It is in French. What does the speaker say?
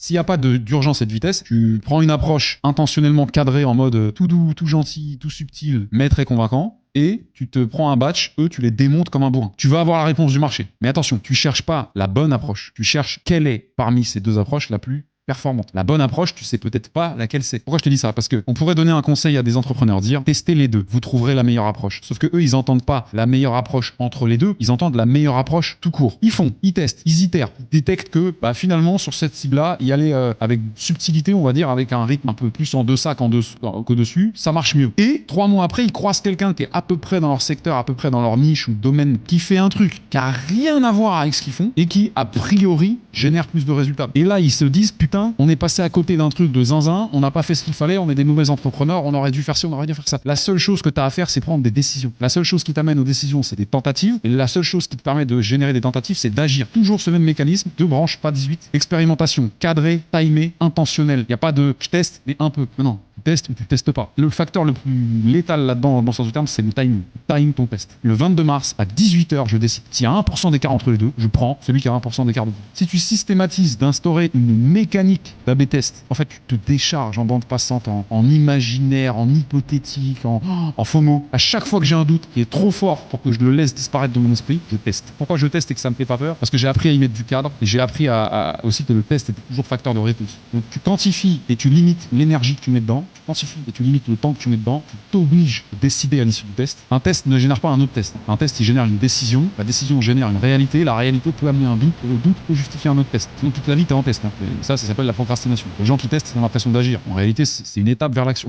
S'il n'y a pas d'urgence et de vitesse, tu prends une approche intentionnellement cadrée en mode tout doux, tout gentil, tout subtil, mais très convaincant, et tu te prends un batch, eux, tu les démontes comme un bourrin. Tu vas avoir la réponse du marché. Mais attention, tu cherches pas la bonne approche. Tu cherches quelle est, parmi ces deux approches, la plus performante. La bonne approche, tu sais peut-être pas laquelle c'est. Pourquoi je te dis ça? Parce que on pourrait donner un conseil à des entrepreneurs, dire testez les deux, vous trouverez la meilleure approche. Sauf que eux, ils entendent pas la meilleure approche entre les deux, ils entendent la meilleure approche tout court. Ils font, ils testent, ils itèrent, ils détectent que finalement sur cette cible-là, y aller avec subtilité, on va dire, avec un rythme un peu plus en deçà qu'au-dessus, ça marche mieux. Et 3 mois après, ils croisent quelqu'un qui est à peu près dans leur secteur, à peu près dans leur niche ou domaine, qui fait un truc qui a rien à voir avec ce qu'ils font et qui, a priori, génère plus de résultats. Et là, ils se disent, putain, on est passé à côté d'un truc de zinzin, on n'a pas fait ce qu'il fallait, on est des mauvais entrepreneurs, on aurait dû faire ci, on aurait dû faire ça. La seule chose que tu as à faire, c'est prendre des décisions. La seule chose qui t'amène aux décisions, c'est des tentatives. Et la seule chose qui te permet de générer des tentatives, c'est d'agir. Toujours ce même mécanisme, 2 branches, pas 18. Expérimentation, cadrée, timée, intentionnelle. Il n'y a pas de je teste, mais un peu. Non. Tu testes ou tu testes pas. Le facteur le plus létal là-dedans, dans le sens du terme, c'est le timing. Time ton test. Le 22 mars à 18h, je décide. S'il y a 1% d'écart entre les deux, je prends celui qui a 1% d'écart de tout. Si tu systématises d'instaurer une mécanique d'A/B test, en fait, tu te décharges en bande passante, en imaginaire, en hypothétique, en FOMO. À chaque fois que j'ai un doute qui est trop fort pour que je le laisse disparaître de mon esprit, je teste. Pourquoi je teste et que ça me fait pas peur? Parce que j'ai appris à y mettre du cadre et j'ai appris aussi que le test était toujours facteur de réponse. Donc tu quantifies et tu limites l'énergie que tu mets dedans. Tu quantifies et tu limites le temps que tu mets dedans. Tu t'obliges de décider à l'issue du test. Un test ne génère pas un autre test. Un test, il génère une décision. La décision génère une réalité. La réalité peut amener un doute. Et le doute peut justifier un autre test. Donc toute la vie, t'es en test. Et ça s'appelle la procrastination. Les gens qui testent, ils ont l'impression d'agir. En réalité, c'est une étape vers l'action.